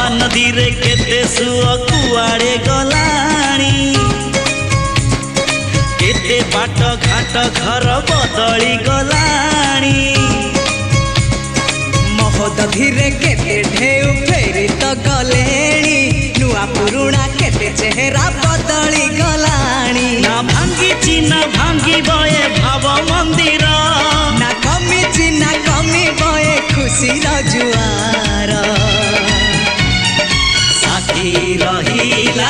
महानदी रे केते सुअ कुआड़े गलाणी केते बाट घाट घर बदली गलाणी महोदधि रे केते ढेउ फेरी तो गलेणी नुआ पुरुणा केते चेहरा बदली गलाणी ना भांगी ना भांगी बये भाव मंदिर ना कमी बये खुशी जुआर साथी रहिला